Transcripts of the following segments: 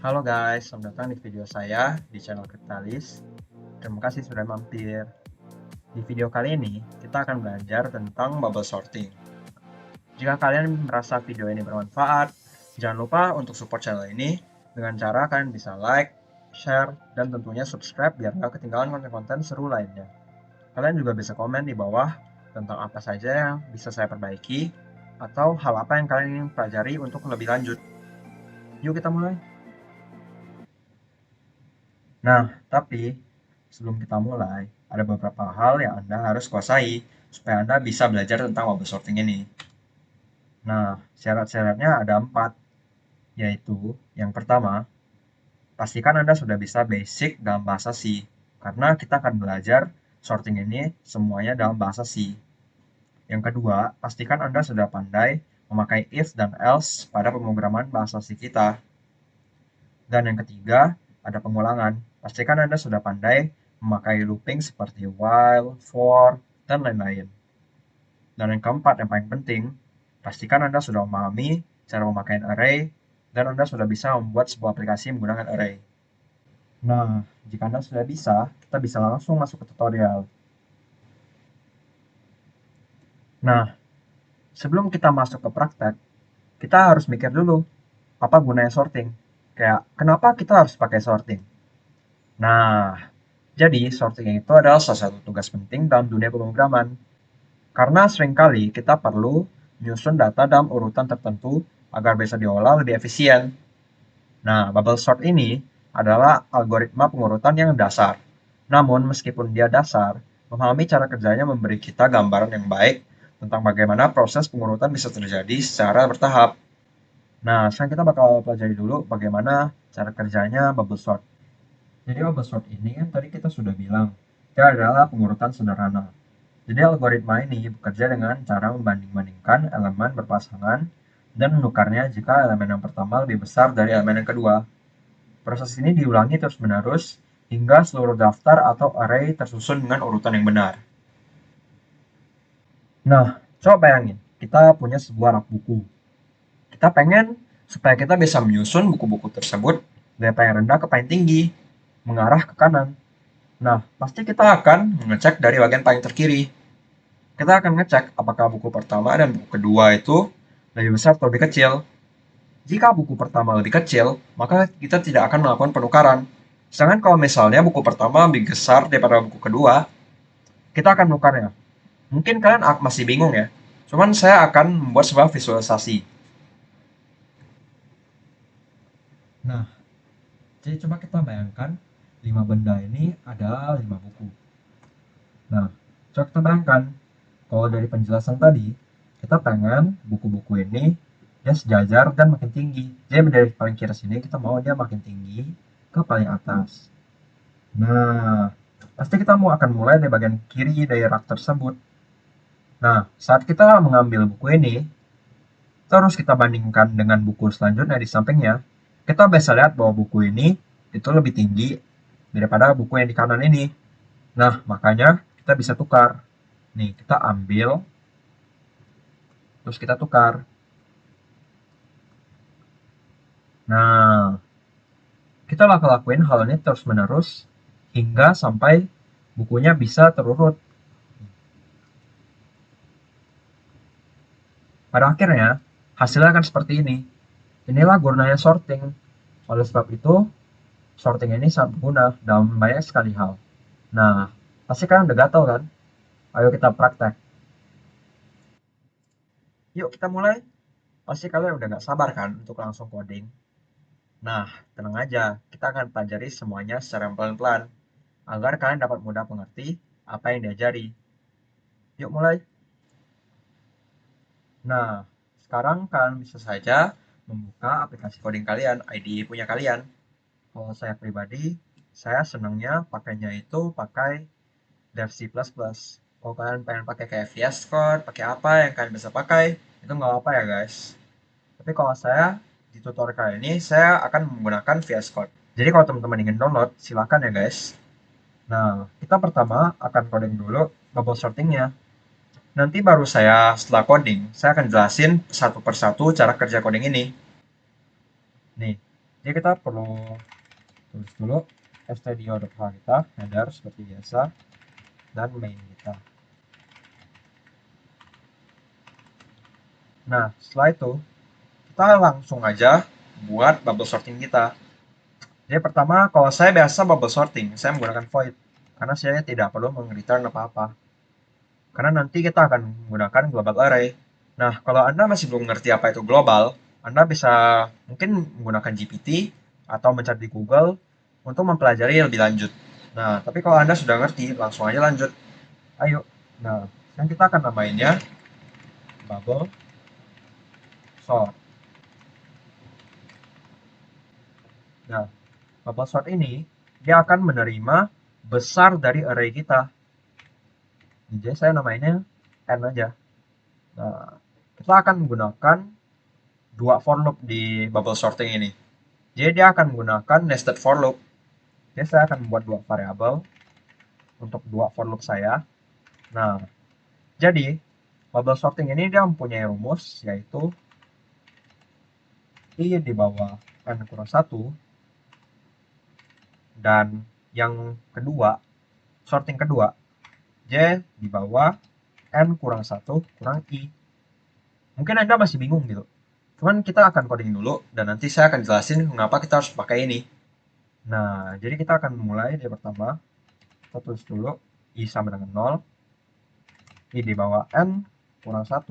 Halo guys, selamat datang di video saya di channel Kriptalis. Terima kasih sudah mampir. Di video kali ini, kita akan belajar tentang bubble sorting. Jika kalian merasa video ini bermanfaat, jangan lupa untuk support channel ini dengan cara kalian bisa like, share, dan tentunya subscribe biar nggak ketinggalan konten-konten seru lainnya. Kalian juga bisa komen di bawah tentang apa saja yang bisa saya perbaiki atau hal apa yang kalian ingin pelajari untuk lebih lanjut. Yuk kita mulai. Nah, tapi sebelum kita mulai, ada beberapa hal yang Anda harus kuasai supaya Anda bisa belajar tentang bubble sorting ini. Nah, syarat-syaratnya ada 4, yaitu yang pertama, pastikan Anda sudah bisa basic dalam bahasa C, karena kita akan belajar sorting ini semuanya dalam bahasa C. Yang kedua, pastikan Anda sudah pandai memakai if dan else pada pemrograman bahasa C kita. Dan yang ketiga, ada pengulangan. Pastikan Anda sudah pandai memakai looping seperti while, for, dan lain-lain. Dan yang keempat, yang paling penting, pastikan Anda sudah memahami cara memakai array, dan Anda sudah bisa membuat sebuah aplikasi menggunakan array. Nah, jika Anda sudah bisa, kita bisa langsung masuk ke tutorial. Nah, sebelum kita masuk ke praktek, kita harus mikir dulu, apa gunanya sorting? Kayak, kenapa kita harus pakai sorting? Nah, jadi sorting itu adalah salah satu tugas penting dalam dunia pemrograman. Karena seringkali kita perlu menyusun data dalam urutan tertentu agar bisa diolah lebih efisien. Nah, bubble sort ini adalah algoritma pengurutan yang dasar. Namun, meskipun dia dasar, memahami cara kerjanya memberi kita gambaran yang baik tentang bagaimana proses pengurutan bisa terjadi secara bertahap. Nah, sekarang kita bakal pelajari dulu bagaimana cara kerjanya bubble sort. Jadi bubble sort ini kan tadi kita sudah bilang, dia adalah pengurutan sederhana. Jadi algoritma ini bekerja dengan cara membanding-bandingkan elemen berpasangan dan menukarnya jika elemen yang pertama lebih besar dari elemen yang kedua. Proses ini diulangi terus-menerus hingga seluruh daftar atau array tersusun dengan urutan yang benar. Nah, coba bayangin, kita punya sebuah rak buku. Kita pengen supaya kita bisa menyusun buku-buku tersebut dari paling rendah ke paling tinggi, mengarah ke kanan. Nah, pasti kita akan mengecek dari bagian paling terkiri. Kita akan ngecek apakah buku pertama dan buku kedua itu lebih besar atau lebih kecil. Jika buku pertama lebih kecil, maka kita tidak akan melakukan penukaran. Sedangkan kalau misalnya buku pertama lebih besar daripada buku kedua, kita akan menukarnya. Mungkin kalian masih bingung ya, cuman saya akan membuat sebuah visualisasi. Nah, jadi coba kita bayangkan 5 benda ini adalah 5 buku. Nah, coba kita bayangkan, kalau dari penjelasan tadi, kita pengen buku-buku ini dia sejajar dan makin tinggi. Jadi dari paling kiri sini kita mau dia makin tinggi ke paling atas. Nah, pasti kita akan mulai dari bagian kiri dari rak tersebut. Nah, saat kita mengambil buku ini, terus kita bandingkan dengan buku selanjutnya di sampingnya, kita bisa lihat bahwa buku ini itu lebih tinggi daripada buku yang di kanan ini. Nah, makanya kita bisa tukar. Nih, kita ambil, terus kita tukar. Nah, kita lakuin hal ini terus-menerus hingga sampai bukunya bisa terurut. Pada akhirnya, hasilnya akan seperti ini. Inilah gunanya sorting. Oleh sebab itu, sorting ini sangat berguna dalam banyak sekali hal. Nah, pasti kalian udah gatel kan? Ayo kita praktek. Yuk kita mulai. Pasti kalian udah gak sabar kan untuk langsung coding. Nah, tenang aja, kita akan pelajari semuanya secara pelan-pelan, agar kalian dapat mudah mengerti apa yang diajari. Yuk mulai. Nah, sekarang kalian bisa saja membuka aplikasi coding kalian, IDE punya kalian. Kalau saya pribadi, saya senangnya pakainya itu pakai Dev C++. Kalau kalian pengen pakai kayak VS Code, pakai apa yang kalian bisa pakai, itu nggak apa-apa ya guys. Tapi kalau saya, di tutorial kali ini, saya akan menggunakan VS Code. Jadi kalau teman-teman ingin download, silakan ya guys. Nah, kita pertama akan coding dulu bubble sortingnya. Nanti baru setelah coding, saya akan jelasin satu persatu cara kerja coding ini. Nih, Jadi kita perlu tulis dulu stdio.h kita, header seperti biasa, dan main kita. Nah, setelah itu kita langsung aja buat bubble sorting kita. Jadi pertama, kalau saya biasa bubble sorting, saya menggunakan void karena saya tidak perlu meng-return apa-apa. Karena nanti kita akan menggunakan global array. Nah, kalau Anda masih belum mengerti apa itu global, Anda bisa mungkin menggunakan GPT atau mencari di Google untuk mempelajari lebih lanjut. Nah, tapi kalau Anda sudah ngerti, langsung aja lanjut. Ayo. Nah, sekarang kita akan namainnya bubble sort. Nah, bubble sort ini dia akan menerima besar dari array kita. Jadi saya namainnya n aja. Nah, kita akan menggunakan dua for loop di bubble sorting ini. Jadi dia akan menggunakan nested for loop. Jadi saya akan membuat dua variabel untuk dua for loop saya. Nah, jadi bubble sorting ini dia mempunyai rumus yaitu i di bawah n kurang 1 dan yang kedua, sorting kedua, j di bawah n kurang 1 kurang i. Mungkin Anda masih bingung gitu. Cuman kita akan coding dulu dan nanti saya akan jelasin kenapa kita harus pakai ini. Nah, jadi kita akan mulai dari pertama. Kita tulis dulu i sama dengan 0, i di bawah n kurang 1,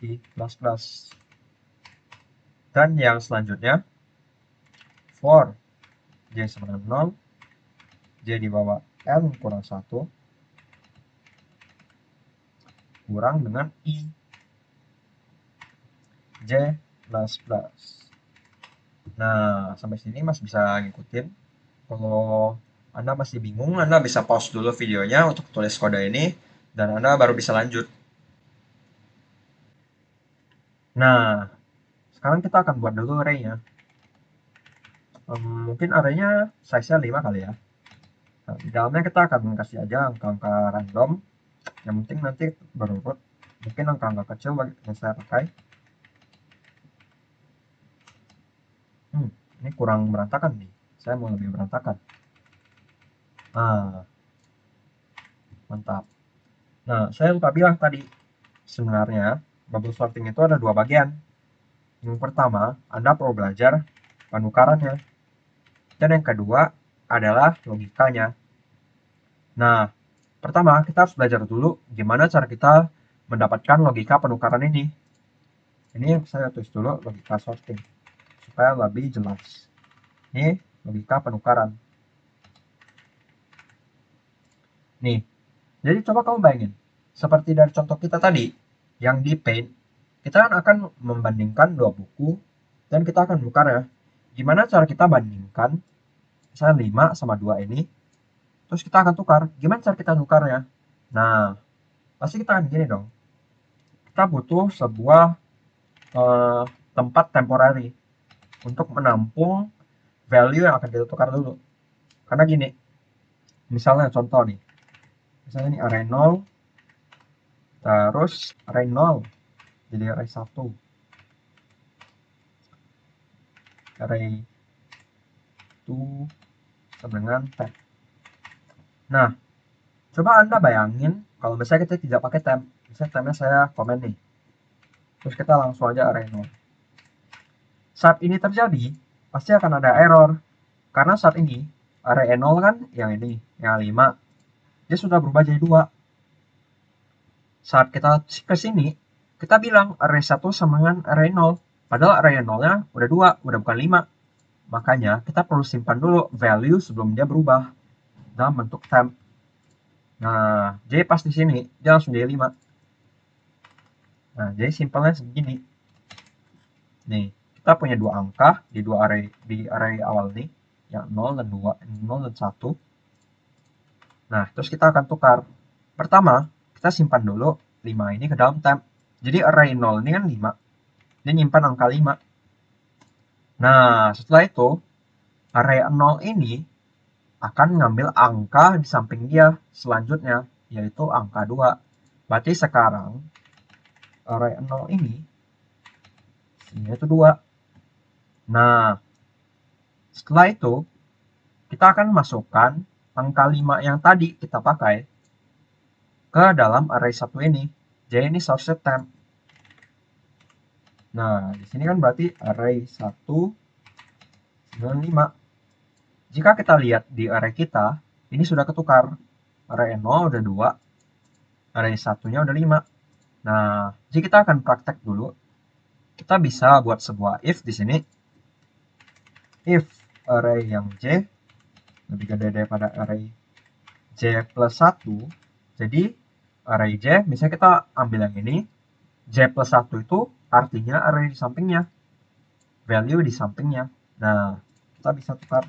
i plus plus. Dan yang selanjutnya, for j sama dengan 0, j di bawah n kurang 1, kurang dengan i, j plus plus. Nah, sampai sini masih bisa ngikutin. Kalau Anda masih bingung, Anda bisa pause dulu videonya untuk tulis kode ini, dan Anda baru bisa lanjut. Nah, sekarang kita akan buat dulu array-nya. Mungkin array-nya size-nya 5 kali ya. Nah, di dalamnya kita akan kasih aja angka-angka random. Yang penting nanti berurut. Mungkin angka-angka kecil yang saya pakai. Ini kurang berantakan nih. Saya mau lebih berantakan. Nah, mantap. Nah, saya lupa bilang tadi. Sebenarnya, bubble sorting itu ada dua bagian. Yang pertama, Anda perlu belajar penukarannya. Dan yang kedua adalah logikanya. Nah, pertama kita harus belajar dulu gimana cara kita mendapatkan logika penukaran ini. Ini saya tulis dulu logika sorting supaya lebih jelas. Ini logika penukaran. Nih, jadi coba kamu bayangin. Seperti dari contoh kita tadi, yang di Paint, kita akan membandingkan dua buku dan kita akan menukar ya. Gimana cara kita bandingkan misalnya 5 sama 2 ini, terus kita akan tukar. Gimana cara kita nukarnya? Nah, pasti kita akan gini dong. Kita butuh sebuah tempat temporary untuk menampung value yang akan kita tukar dulu. Karena gini, misalnya contoh nih, misalnya ini array 0, terus array 0 jadi array 1, array 2 sama dengan temp. Nah, coba Anda bayangin kalau misalnya kita tidak pakai temp. Misalnya tempnya saya komen nih, terus kita langsung aja array 0. Saat ini terjadi, pasti akan ada error. Karena saat ini, array 0 kan yang ini, yang 5. Dia sudah berubah jadi 2. Saat kita ke sini, kita bilang array 1 sama dengan array 0. Padahal array 0-nya udah 2, udah bukan 5. Makanya, kita perlu simpan dulu value sebelum dia berubah dalam bentuk temp. Nah, jadi pas di sini, dia langsung jadi 5. Nah, jadi simpelnya segini. Nih, kita punya dua angka di array awal nih, yang 0 dan 2, 0 dan 1. Nah, terus kita akan tukar. Pertama, kita simpan dulu 5 ini ke dalam temp. Jadi array 0 ini kan 5. Dia nyimpan angka 5. Nah, setelah itu, array 0 ini akan ngambil angka di samping dia selanjutnya, yaitu angka 2. Berarti sekarang, array 0 ini, isinya itu 2. Nah, Setelah itu, kita akan masukkan angka 5 yang tadi kita pakai ke dalam array 1 ini. Jadi ini source temp. Nah, di sini kan berarti array 195. Jika kita lihat di array kita, ini sudah ketukar. Array 0 udah 2, array 1-nya udah 5. Nah, jadi kita akan praktek dulu. Kita bisa buat sebuah if di sini. If array yang J lebih gede daripada array J plus 1, jadi array J, misalnya kita ambil yang ini, J plus 1 itu artinya array di sampingnya, value di sampingnya. Nah, kita bisa tukar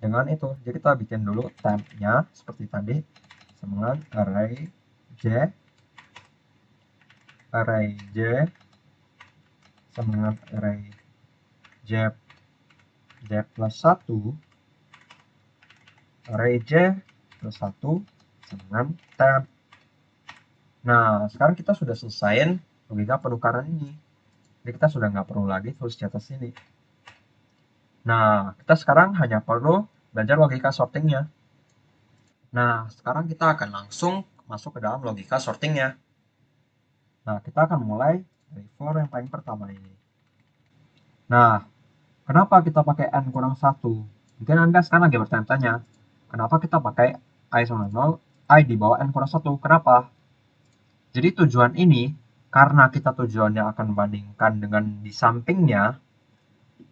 dengan itu. Jadi kita bikin dulu temp-nya seperti tadi, sama array J sama dengan array J plus 1, array J plus 1 sama dengan temp. Nah, sekarang kita sudah selesaiin logika penukaran ini. Jadi kita sudah nggak perlu lagi tulis di atas sini. Nah, kita sekarang hanya perlu belajar logika sortingnya. Nah, sekarang kita akan langsung masuk ke dalam logika sortingnya. Nah, kita akan mulai dari for yang paling pertama ini. Nah, kenapa kita pakai n kurang 1? Mungkin Anda sekarang lagi bertanya-tanya, kenapa kita pakai i sama 0, i di bawah n kurang 1? Kenapa? Jadi tujuan ini, karena kita tujuannya akan membandingkan dengan di sampingnya,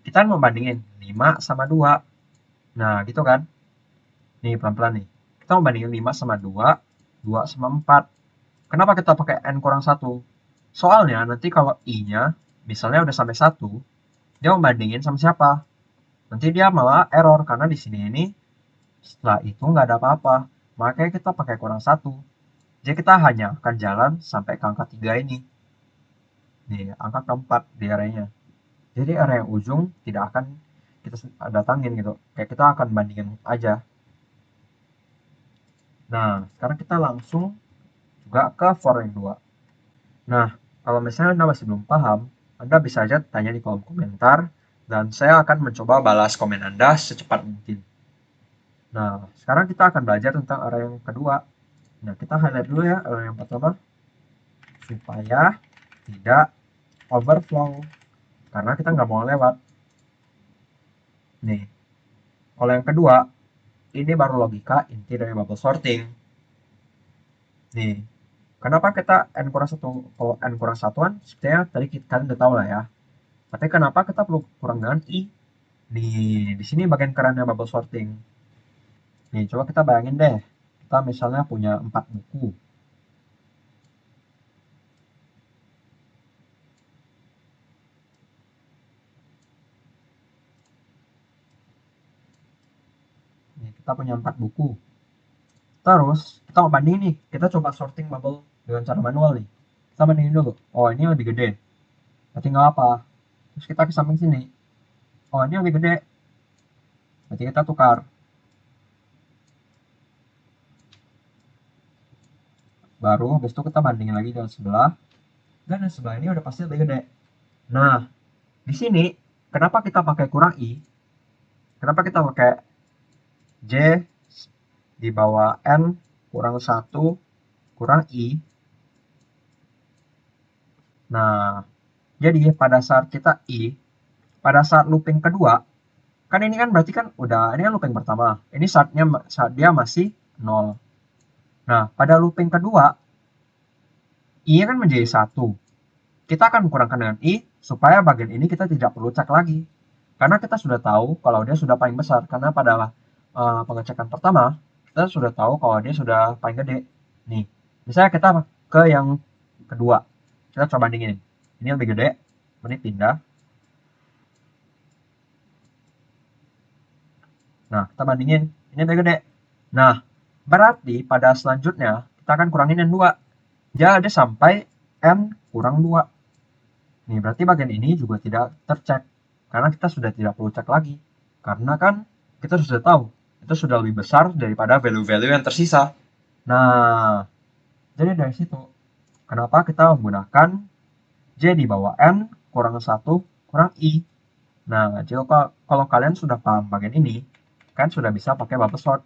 kita membandingin 5 sama 2. Nah, gitu kan? Nih, pelan-pelan nih. Kita membandingin 5 sama 2, 2 sama 4. Kenapa kita pakai n kurang 1? Soalnya nanti kalau i-nya, misalnya udah sampai 1, dia membandingin sama siapa? Nanti dia malah error, karena di sini ini, setelah itu nggak ada apa-apa. Makanya kita pakai kurang 1. Jadi kita hanya akan jalan sampai ke angka 3 ini. Nih, angka keempat di arraynya. Jadi area yang ujung tidak akan kita datangin gitu. Kayak kita akan bandingin aja. Nah, sekarang kita langsung juga ke for yang 2. Nah, kalau misalnya Anda masih belum paham, Anda bisa aja tanya di kolom komentar, dan saya akan mencoba balas komen Anda secepat mungkin. Nah, sekarang kita akan belajar tentang area yang kedua. Nah, kita highlight dulu ya area yang pertama, supaya tidak overflow, karena kita nggak mau lewat. Nih, kalau yang kedua, ini baru logika inti dari bubble sorting. Nih, kenapa kita n kurang 1? Kalau n kurang 1-an, sebenarnya tadi kalian udah tahu lah ya. Tapi kenapa kita perlu kurang dengan i? Nih, di sini bagian kerennya bubble sorting. Nih, coba kita bayangin deh. Kita misalnya punya 4 buku. Nih, kita punya 4 buku. Terus, kita mau bandingin nih. Kita coba sorting bubble dengan cara manual nih. Kita bandingin dulu. Oh, ini lebih gede. Berarti nggak apa. Terus kita ke samping sini. Oh, ini lebih gede. Berarti kita tukar. Baru habis itu kita bandingin lagi dengan sebelah. Dan yang sebelah ini udah pasti lebih gede. Nah, di sini kenapa kita pakai kurang i? Kenapa kita pakai j di bawah n kurang 1 kurang i? Nah, jadi pada saat kita i, pada saat looping kedua, kan ini kan berarti kan udah, ini kan looping pertama. Ini saat dia masih 0. Nah, pada looping kedua, i kan menjadi 1. Kita akan kurangkan dengan i, supaya bagian ini kita tidak perlu cek lagi. Karena kita sudah tahu kalau dia sudah paling besar. Karena pada pengecekan pertama, kita sudah tahu kalau dia sudah paling gede. Nih, misalnya kita ke yang kedua. Kita coba bandingin. Ini lebih gede, ini pindah. Nah, kita bandingin. Ini lebih gede. Nah, berarti pada selanjutnya, kita akan kurangin yang 2. Jadi sampai n kurang 2. Nih, berarti bagian ini juga tidak tercek. Karena kita sudah tidak perlu cek lagi. Karena kan kita sudah tahu, itu sudah lebih besar daripada value-value yang tersisa. Nah, jadi dari situ, kenapa kita menggunakan J di bawah N kurang 1 kurang I. Nah, jadi kalau kalian sudah paham bagian ini, kan sudah bisa pakai bubble sort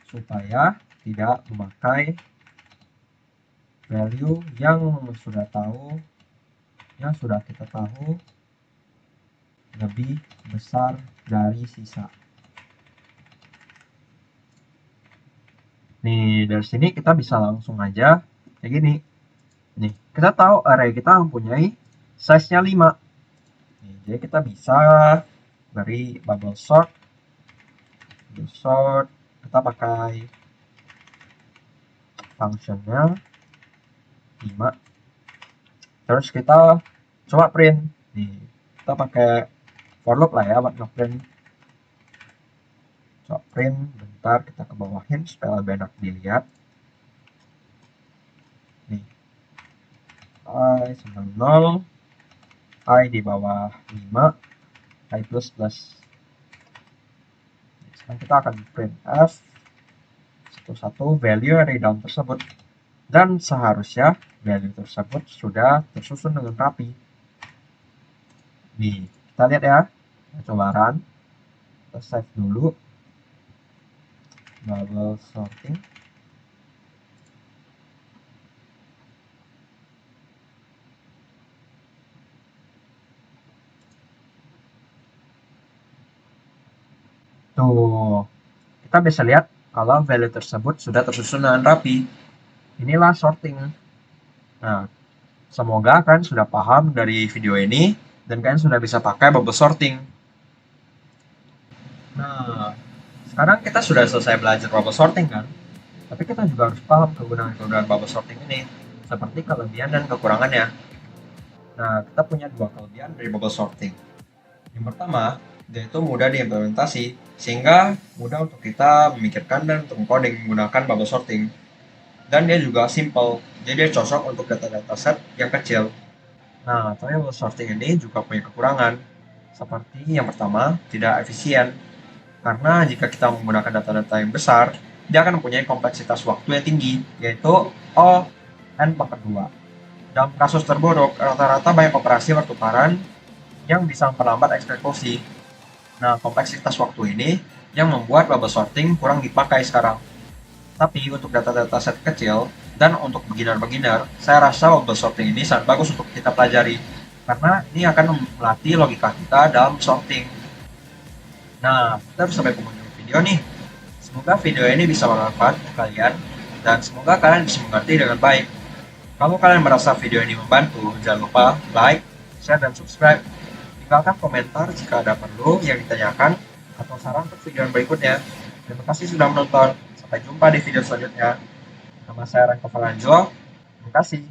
supaya tidak memakai value yang sudah kita tahu lebih besar dari sisa. Nih, dari sini kita bisa langsung aja kayak gini. Nih, kita tahu array kita mempunyai size-nya 5. Nih, jadi kita bisa beri bubble sort, kita pakai functionnya 5. Terus kita coba print. Nih, kita pakai for loop lah ya buat nge-print. Coba print, bentar kita ke bawahin supaya lebih enak dilihat. Nih, I sama 0, I di bawah 5, I plus plus. Sekarang kita akan print f satu-satu value dari dalam tersebut, dan seharusnya value tersebut sudah tersusun dengan rapi. Nih, kita lihat ya, kita coba run, kita save dulu bubble sorting. Tuh, kita bisa lihat kalau value tersebut sudah tersusun dengan rapi. Inilah sorting. Nah, semoga kalian sudah paham dari video ini dan kalian sudah bisa pakai bubble sorting. Nah, sekarang kita sudah selesai belajar bubble sorting kan? Tapi kita juga harus paham kegunaan-kegunaan bubble sorting ini, seperti kelebihan dan kekurangannya. Nah, kita punya dua kelebihan dari bubble sorting. Yang pertama, dia itu mudah diimplementasi, sehingga mudah untuk kita memikirkan dan untuk coding menggunakan bubble sorting. Dan dia juga simple, jadi dia cocok untuk data-data set yang kecil. Nah, tapi bubble sorting ini juga punya kekurangan, seperti yang pertama, tidak efisien. Karena jika kita menggunakan data-data yang besar, dia akan mempunyai kompleksitas waktu yang tinggi, yaitu O n pangkat 2. Dalam kasus terburuk, rata-rata banyak operasi pertukaran yang bisa memperlambat eksekusi. Nah, kompleksitas waktu ini yang membuat bubble sorting kurang dipakai sekarang. Tapi untuk data-data set kecil dan untuk beginner-beginner, saya rasa bubble sorting ini sangat bagus untuk kita pelajari. Karena ini akan melatih logika kita dalam sorting. Nah, kita harus sampai penghujung video nih. Semoga video ini bisa bermanfaat untuk kalian, dan semoga kalian bisa mengerti dengan baik. Kalau kalian merasa video ini membantu, jangan lupa like, share, dan subscribe. Tinggalkan komentar jika ada perlu yang ditanyakan atau saran untuk video berikutnya. Terima kasih sudah menonton. Sampai jumpa di video selanjutnya. Nama saya Ranko Falanjo. Terima kasih.